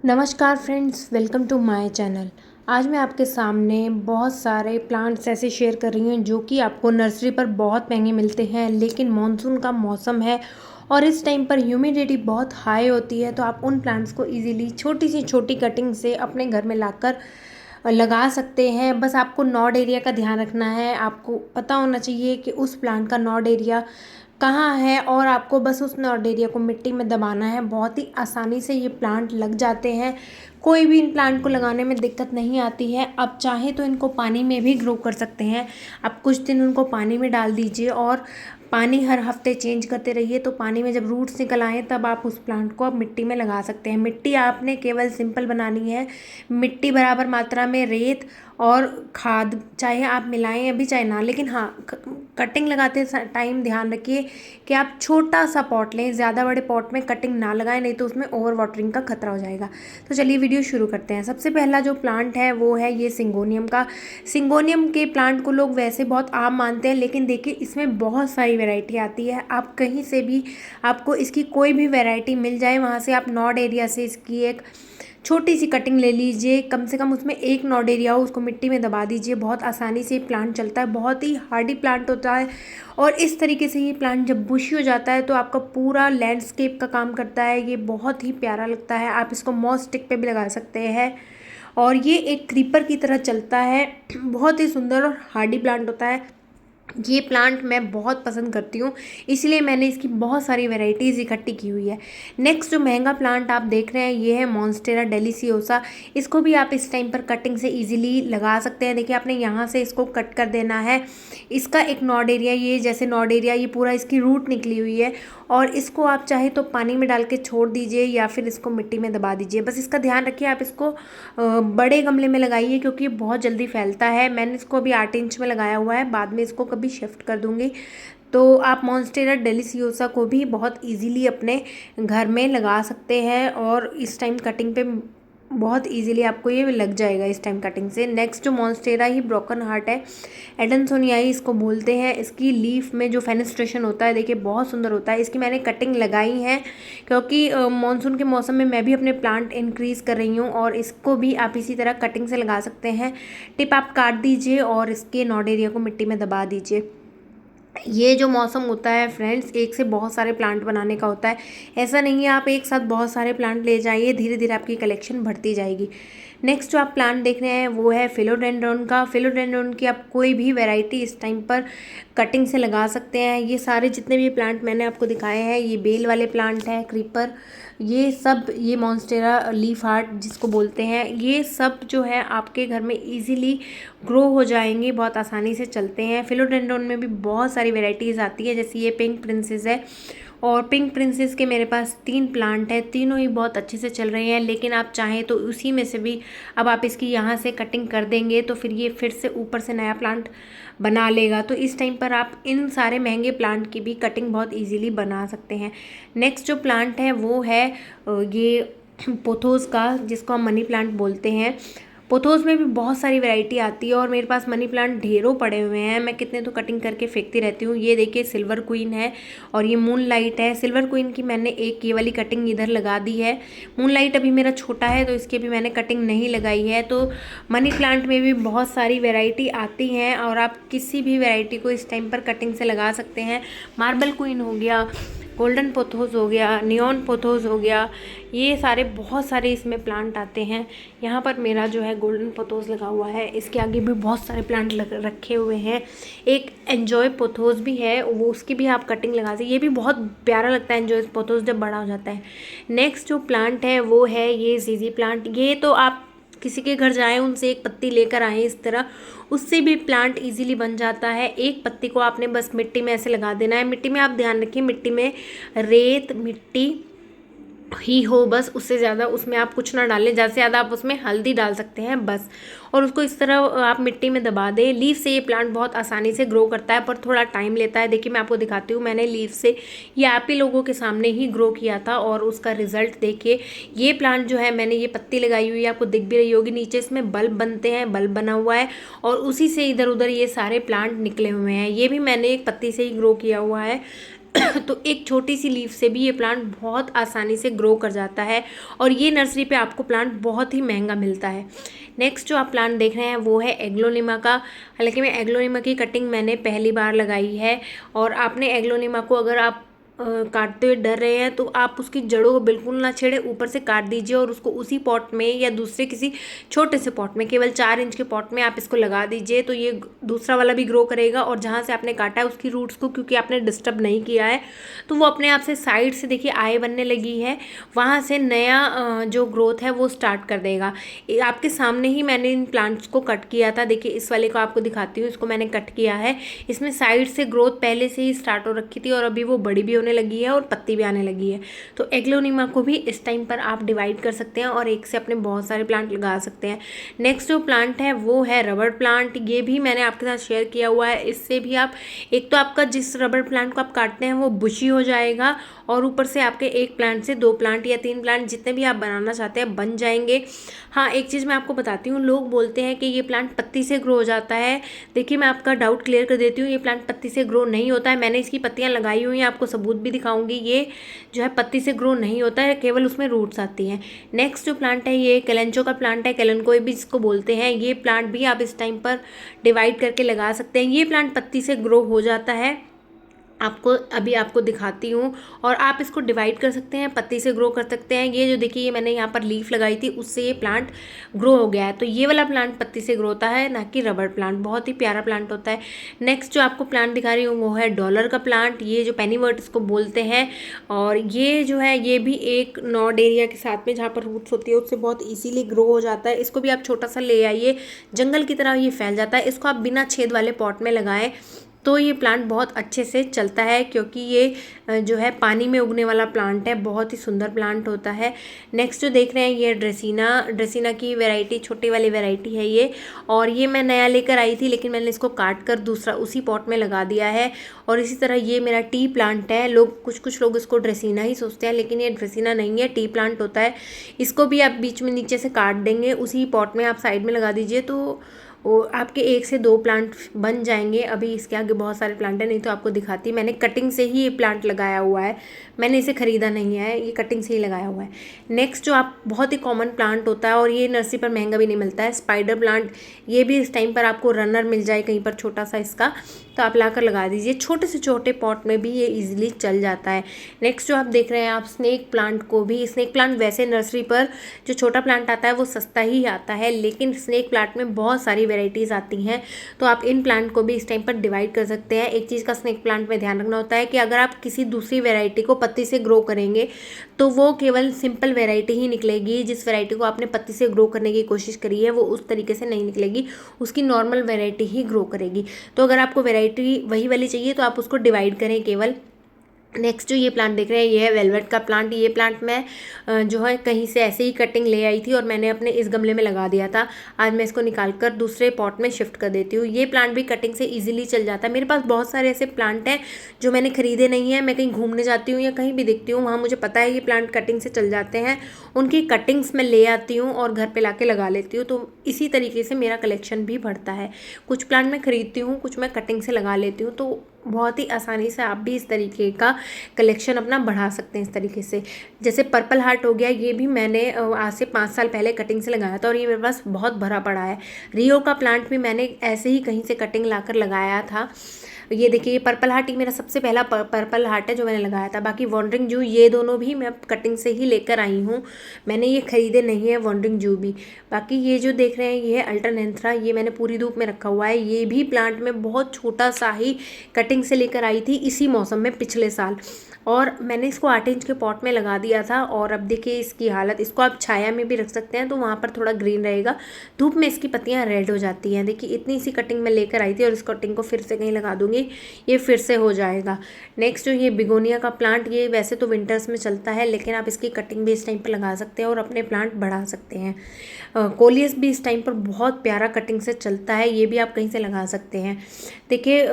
नमस्कार friends, welcome to my channel. आज मैं आपके सामने बहुत सारे प्लांट्स ऐसे शेयर कर रही हूँ जो कि आपको नर्सरी पर बहुत महंगे मिलते हैं, लेकिन मॉनसून का मौसम है और इस टाइम पर ह्यूमिडिटी बहुत हाई होती है, तो आप उन प्लांट्स को इजीली छोटी सी छोटी कटिंग से अपने घर में लाकर लगा सकते हैं। बस आपको नॉड एरिया का ध्यान रखना है। आपको पता होना चाहिए कि उस प्लांट का नॉड एरिया कहाँ है और आपको बस उस नॉड एरिया को मिट्टी में दबाना है। बहुत ही आसानी से ये प्लांट लग जाते हैं। कोई भी इन प्लांट को लगाने में दिक्कत नहीं आती है। आप चाहे तो इनको पानी में भी ग्रो कर सकते हैं। आप कुछ दिन उनको पानी में डाल दीजिए और पानी हर हफ्ते चेंज करते रहिए, तो पानी में जब रूट्स निकल आए तब आप उस प्लांट को आप मिट्टी में लगा सकते हैं। मिट्टी आपने केवल सिंपल बनानी है। मिट्टी बराबर मात्रा में रेत और खाद चाहे आप मिलाएं अभी चाहे ना, लेकिन हाँ, कटिंग लगाते टाइम ध्यान रखिए कि आप छोटा सा पॉट लें। ज़्यादा बड़े पॉट में कटिंग ना लगाएं, नहीं तो उसमें ओवर वाटरिंग का खतरा हो जाएगा। तो चलिए वीडियो शुरू करते हैं। सबसे पहला जो प्लांट है वो है ये सिंगोनियम का। सिंगोनियम के प्लांट को लोग वैसे बहुत आम मानते हैं, लेकिन देखिए इसमें बहुत सारी वैरायटी आती है। आप कहीं से भी, आपको इसकी कोई भी वैरायटी मिल जाए, वहाँ से आप नॉड एरिया से इसकी एक छोटी सी कटिंग ले लीजिए। कम से कम उसमें एक नॉड एरिया हो, उसको मिट्टी में दबा दीजिए। बहुत आसानी से प्लांट चलता है। बहुत ही हार्डी प्लांट होता है और इस तरीके से ये प्लांट जब बुशी हो जाता है तो आपका पूरा लैंडस्केप का काम करता है। ये बहुत ही प्यारा लगता है। आप इसको मॉस स्टिक पे भी लगा सकते हैं और ये एक क्रीपर की तरह चलता है। बहुत ही सुंदर और हार्डी प्लांट होता है। ये प्लांट मैं बहुत पसंद करती हूँ, इसलिए मैंने इसकी बहुत सारी वैरायटीज़ इकट्ठी की हुई है। नेक्स्ट जो महंगा प्लांट आप देख रहे हैं ये है मॉन्स्टेरा डेलिसियोसा। इसको भी आप इस टाइम पर कटिंग से इजीली लगा सकते हैं। देखिए, आपने यहाँ से इसको कट कर देना है। इसका एक नॉड एरिया, ये जैसे नॉड एरिया, ये पूरा इसकी रूट निकली हुई है और इसको आप चाहे तो पानी में डाल के छोड़ दीजिए या फिर इसको मिट्टी में दबा दीजिए। बस इसका ध्यान रखिए, आप इसको बड़े गमले में लगाइए क्योंकि ये बहुत जल्दी फैलता है। मैंने इसको अभी 8 इंच में लगाया हुआ है, बाद में इसको कभी शिफ्ट कर दूंगी। तो आप मॉन्स्टेरा डेलिसियोसा को भी बहुत इजीली अपने घर में लगा सकते हैं और इस टाइम कटिंग पे बहुत इजीली आपको ये लग जाएगा इस टाइम कटिंग से। नेक्स्ट जो मॉन्स्टेरा ही ब्रोकन हार्ट है, एडनसोनियाई इसको बोलते हैं। इसकी लीफ में जो फेनेस्ट्रेशन होता है, देखिए बहुत सुंदर होता है। इसकी मैंने कटिंग लगाई है क्योंकि मानसून के मौसम में मैं भी अपने प्लांट इंक्रीज़ कर रही हूँ और इसको भी आप इसी तरह कटिंग से लगा सकते हैं। टिप आप काट दीजिए और इसके नॉड एरिया को मिट्टी में दबा दीजिए। ये जो मौसम होता है फ्रेंड्स, एक से बहुत सारे प्लांट बनाने का होता है। ऐसा नहीं है आप एक साथ बहुत सारे प्लांट ले जाइए, धीरे धीरे आपकी कलेक्शन बढ़ती जाएगी। नेक्स्ट जो आप प्लांट देख रहे हैं वो है फिलोडेंड्रॉन का। फिलोडेंड्रॉन की आप कोई भी वैरायटी इस टाइम पर कटिंग से लगा सकते हैं। ये सारे जितने भी प्लांट मैंने आपको दिखाए हैं, ये बेल वाले प्लांट हैं, क्रीपर, ये सब, ये मॉन्स्टेरा लीफ हार्ट जिसको बोलते हैं, ये सब जो है आपके घर में इजीली ग्रो हो जाएंगे, बहुत आसानी से चलते हैं। फिलोडेंड्रॉन में भी बहुत सारी वैरायटीज़ आती है, जैसे ये पिंक प्रिंसेस है और पिंक प्रिंसेस के मेरे पास 3 प्लांट हैं। तीनों ही बहुत अच्छे से चल रहे हैं, लेकिन आप चाहें तो उसी में से भी अब आप इसकी यहाँ से कटिंग कर देंगे तो फिर ये फिर से ऊपर से नया प्लांट बना लेगा। तो इस टाइम पर आप इन सारे महंगे प्लांट की भी कटिंग बहुत इजीली बना सकते हैं। नेक्स्ट जो प्लांट है वो है ये पोथोस का, जिसको हम मनी प्लांट बोलते हैं। पोथोस में भी बहुत सारी वैरायटी आती है और मेरे पास मनी प्लांट ढेरों पड़े हुए हैं। मैं कितने तो कटिंग करके फेंकती रहती हूँ। ये देखिए सिल्वर क्वीन है और ये मून लाइट है। सिल्वर क्वीन की मैंने एक ये वाली कटिंग इधर लगा दी है। मून लाइट अभी मेरा छोटा है तो इसके भी मैंने कटिंग नहीं लगाई है। तो मनी प्लांट में भी बहुत सारी वैरायटी आती हैं और आप किसी भी वैरायटी को इस टाइम पर कटिंग से लगा सकते हैं। मार्बल क्वीन हो गया, गोल्डन पोथोस हो गया, नियॉन पोथोस हो गया, ये सारे बहुत सारे इसमें प्लांट आते हैं। यहाँ पर मेरा जो है गोल्डन पोथोस लगा हुआ है। इसके आगे भी बहुत सारे प्लांट रखे हुए हैं। एक एन्जॉय पोथोस भी है, वो उसकी भी आप कटिंग लगा सकते। ये भी बहुत प्यारा लगता है एन्जॉय पोथोस जब बड़ा हो जाता है। नेक्स्ट जो प्लांट है वो है ये जीजी प्लांट। ये तो आप किसी के घर जाएं, उनसे एक पत्ती लेकर आएँ, इस तरह उससे भी प्लांट इजीली बन जाता है। एक पत्ती को आपने बस मिट्टी में ऐसे लगा देना है। मिट्टी में आप ध्यान रखिए, मिट्टी में रेत मिट्टी ही हो बस, उससे ज़्यादा उसमें आप कुछ ना डालें। ज़्यादा से ज़्यादा आप उसमें हल्दी डाल सकते हैं बस, और उसको इस तरह आप मिट्टी में दबा दें। लीफ से ये प्लांट बहुत आसानी से ग्रो करता है पर थोड़ा टाइम लेता है। देखिए मैं आपको दिखाती हूँ, मैंने लीफ से ये आप ही लोगों के सामने ही ग्रो किया था और उसका रिजल्ट देखिए। ये प्लांट जो है, मैंने ये पत्ती लगाई हुई है, आपको दिख भी रही होगी, नीचे इसमें बल्ब बनते हैं, बल्ब बना हुआ है और उसी से इधर उधर ये सारे प्लांट निकले हुए हैं। ये भी मैंने एक पत्ती से ही ग्रो किया हुआ है। तो एक छोटी सी लीफ से भी ये प्लांट बहुत आसानी से ग्रो कर जाता है और ये नर्सरी पे आपको प्लांट बहुत ही महंगा मिलता है। नेक्स्ट जो आप प्लांट देख रहे हैं वो है एग्लोनिमा का। हालांकि मैं एग्लोनिमा की कटिंग मैंने पहली बार लगाई है, और आपने एग्लोनिमा को अगर आप काटते हुए डर रहे हैं तो आप उसकी जड़ों को बिल्कुल ना छेड़े, ऊपर से काट दीजिए और उसको उसी पॉट में या दूसरे किसी छोटे से पॉट में, केवल 4 इंच के पॉट में आप इसको लगा दीजिए, तो ये दूसरा वाला भी ग्रो करेगा और जहाँ से आपने काटा है उसकी रूट्स को क्योंकि आपने डिस्टर्ब नहीं किया है तो वो अपने आप से साइड से देखिए आय बनने लगी है, वहाँ से नया जो ग्रोथ है वो स्टार्ट कर देगा। आपके सामने ही मैंने इन प्लांट्स को कट किया था। देखिए इस वाले को आपको दिखाती हूँ, इसको मैंने कट किया है। इसमें साइड से ग्रोथ पहले से ही स्टार्ट हो रखी थी और अभी वो बड़ी भी होने लगी है और पत्ती भी आने लगी है। तो एग्लोनिमा को भी इस टाइम पर आप डिवाइड कर सकते हैं और एक से अपने बहुत सारे प्लांट लगा सकते हैं। नेक्स्ट जो प्लांट है वो है रबड़ प्लांट। ये भी मैंने आपके साथ शेयर किया हुआ है। इससे भी आप एक तो आपका जिस रबड़ प्लांट को आप काटते हैं वो बुशी हो जाएगा और ऊपर से आपके एक प्लांट से 2 प्लांट या 3 प्लांट जितने भी आप बनाना चाहते हैं बन जाएंगे। हाँ, एक चीज़ मैं आपको बताती हूँ, लोग बोलते हैं कि ये प्लांट पत्ती से ग्रो हो जाता है। देखिए मैं आपका डाउट क्लियर कर देती हूँ, ये प्लांट पत्ती से ग्रो नहीं होता है। मैंने इसकी पत्तियाँ लगाई हुई हैं, आपको सबूत भी दिखाऊंगी। ये जो है पत्ती से ग्रो नहीं होता है, केवल उसमें रूट्स आती हैं। नेक्स्ट जो प्लांट है ये कैलेंचो का प्लांट है, कैलेंकोई भी इसको बोलते हैं। ये प्लांट भी आप इस टाइम पर डिवाइड करके लगा सकते हैं। ये प्लांट पत्ती से ग्रो हो जाता है, आपको दिखाती हूँ। और आप इसको डिवाइड कर सकते हैं, पत्ती से ग्रो कर सकते हैं। ये जो देखिए ये मैंने यहाँ पर लीफ लगाई थी उससे ये प्लांट ग्रो हो गया है। तो ये वाला प्लांट पत्ती से ग्रो होता है, ना कि रबड़ प्लांट। बहुत ही प्यारा प्लांट होता है। नेक्स्ट जो आपको प्लांट दिखा रही हूँ वो है डॉलर का प्लांट। ये जो पेनीवर्ट इसको बोलते हैं, और ये जो है ये भी एक नॉड एरिया के साथ में जहाँ पर रूट्स होती है उससे बहुत ईजीली ग्रो हो जाता है। इसको भी आप छोटा सा ले आइए, जंगल की तरह ये फैल जाता है। इसको आप बिना छेद वाले पॉट में लगाएं तो ये प्लांट बहुत अच्छे से चलता है, क्योंकि ये जो है पानी में उगने वाला प्लांट है। बहुत ही सुंदर प्लांट होता है। नेक्स्ट जो देख रहे हैं ये ड्रेसिना की वैरायटी, छोटी वाली वैरायटी है ये, और ये मैं नया लेकर आई थी लेकिन मैंने इसको काट कर दूसरा उसी पॉट में लगा दिया है। और इसी तरह ये मेरा टी प्लांट है। कुछ लोग इसको ड्रेसिना ही सोचते हैं, लेकिन ये ड्रेसिना नहीं है, टी प्लांट होता है। इसको भी आप बीच में नीचे से काट देंगे, उसी पॉट में आप साइड में लगा दीजिए तो वो आपके 1 से 2 प्लांट बन जाएंगे। अभी इसके आगे बहुत सारे प्लांट हैं, नहीं तो आपको दिखाती। मैंने कटिंग से ही ये प्लांट लगाया हुआ है, मैंने इसे ख़रीदा नहीं है, ये कटिंग से ही लगाया हुआ है। नेक्स्ट जो आप बहुत ही कॉमन प्लांट होता है और ये नर्सरी पर महंगा भी नहीं मिलता है, स्पाइडर प्लांट। ये भी इस टाइम पर आपको रनर मिल जाए कहीं पर छोटा सा इसका, तो आप लाकर लगा दीजिए। छोटे से छोटे पॉट में भी ये ईजिली चल जाता है। नेक्स्ट जो आप देख रहे हैं आप स्नेक प्लांट को भी, स्नेक प्लांट वैसे नर्सरी पर जो छोटा प्लांट आता है वो सस्ता ही आता है, लेकिन स्नेक प्लांट में बहुत सारी वेराइटीज़ आती हैं, तो आप इन प्लांट को भी इस टाइम पर डिवाइड कर सकते हैं। एक चीज़ का स्नेक प्लांट में ध्यान रखना होता है कि अगर आप किसी दूसरी वेराइटी को पत्ती से ग्रो करेंगे तो वो केवल सिंपल वेराइटी ही निकलेगी। जिस वेराइटी को आपने पत्ती से ग्रो करने की कोशिश करी है वो उस तरीके से नहीं निकलेगी, उसकी नॉर्मल वेराइटी ही ग्रो करेगी। तो अगर आपको वेराइटी वही वाली चाहिए तो आप उसको डिवाइड करें केवल। नेक्स्ट जो ये प्लांट देख रहे हैं ये है वेलवेट का प्लांट। ये प्लांट मैं जो है कहीं से ऐसे ही कटिंग ले आई थी और मैंने अपने इस गमले में लगा दिया था। आज मैं इसको निकाल कर दूसरे पॉट में शिफ्ट कर देती हूँ। ये प्लांट भी कटिंग से इजीली चल जाता है। मेरे पास बहुत सारे ऐसे प्लांट हैं जो मैंने खरीदे नहीं हैं, मैं कहीं घूमने जाती हूँ या कहीं भी देखती हूँ वहाँ मुझे पता है ये प्लांट कटिंग से चल जाते हैं, उनकी कटिंग्स मैं ले आती हूँ और घर पर ला के लगा लेती हूँ। तो इसी तरीके से मेरा कलेक्शन भी बढ़ता है। कुछ प्लांट मैं खरीदती हूँ, कुछ मैं कटिंग से लगा लेती हूँ। तो बहुत ही आसानी से आप भी इस तरीके का कलेक्शन अपना बढ़ा सकते हैं इस तरीके से। जैसे पर्पल हार्ट हो गया, ये भी मैंने आज से 5 साल पहले कटिंग से लगाया था और ये मेरे पास बहुत भरा पड़ा है। रियो का प्लांट भी मैंने ऐसे ही कहीं से कटिंग लाकर लगाया था। ये देखिए ये पर्पल हार्ट ही मेरा सबसे पहला पर्पल हार्ट है जो मैंने लगाया था। बाकी वॉन्डरिंग जू ये दोनों भी मैं कटिंग से ही लेकर आई हूँ, मैंने ये खरीदे नहीं है वॉन्डरिंग जू भी। बाकी ये जो देख रहे हैं ये है अल्टरनेंथ्रा, ये मैंने पूरी धूप में रखा हुआ है। ये भी प्लांट में बहुत छोटा सा ही कटिंग से लेकर आई थी इसी मौसम में पिछले साल, और मैंने इसको 8 इंच के पॉट में लगा दिया था। और अब देखिए इसकी हालत, इसको आप छाया में भी रख सकते हैं तो वहाँ पर थोड़ा ग्रीन रहेगा, धूप में इसकी पत्तियाँ रेड हो जाती हैं। देखिए इतनी सी कटिंग मैं लेकर आई थी और इस कटिंग को फिर से कहीं लगा दूंगी, ये फिर से हो जाएगा। नेक्स्ट जो ये बिगोनिया का प्लांट, ये वैसे तो विंटर्स में चलता है लेकिन आप इसकी कटिंग भी इस टाइम पर लगा सकते हैं और अपने प्लांट बढ़ा सकते हैं। कोलियस भी इस टाइम पर बहुत प्यारा कटिंग से चलता है, ये भी आप कहीं से लगा सकते हैं। देखिए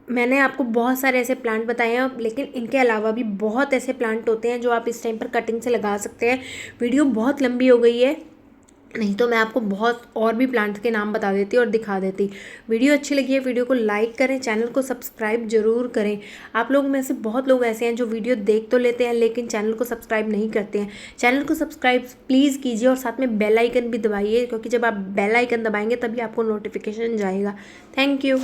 मैंने आपको बहुत सारे ऐसे प्लांट बताए हैं, लेकिन इनके अलावा भी बहुत ऐसे प्लांट होते हैं जो आप इस टाइम पर कटिंग से लगा सकते हैं। वीडियो बहुत लंबी हो गई है, नहीं तो मैं आपको बहुत और भी प्लांट्स के नाम बता देती और दिखा देती। वीडियो अच्छी लगी है, वीडियो को लाइक करें, चैनल को सब्सक्राइब ज़रूर करें। आप लोगों में से बहुत लोग ऐसे हैं जो वीडियो देख तो लेते हैं लेकिन चैनल को सब्सक्राइब नहीं करते हैं। चैनल को सब्सक्राइब प्लीज़ कीजिए और साथ में बेल आइकन भी दबाइए, क्योंकि जब आप बेल आइकन दबाएंगे तभी आपको नोटिफिकेशन जाएगा। Thank you.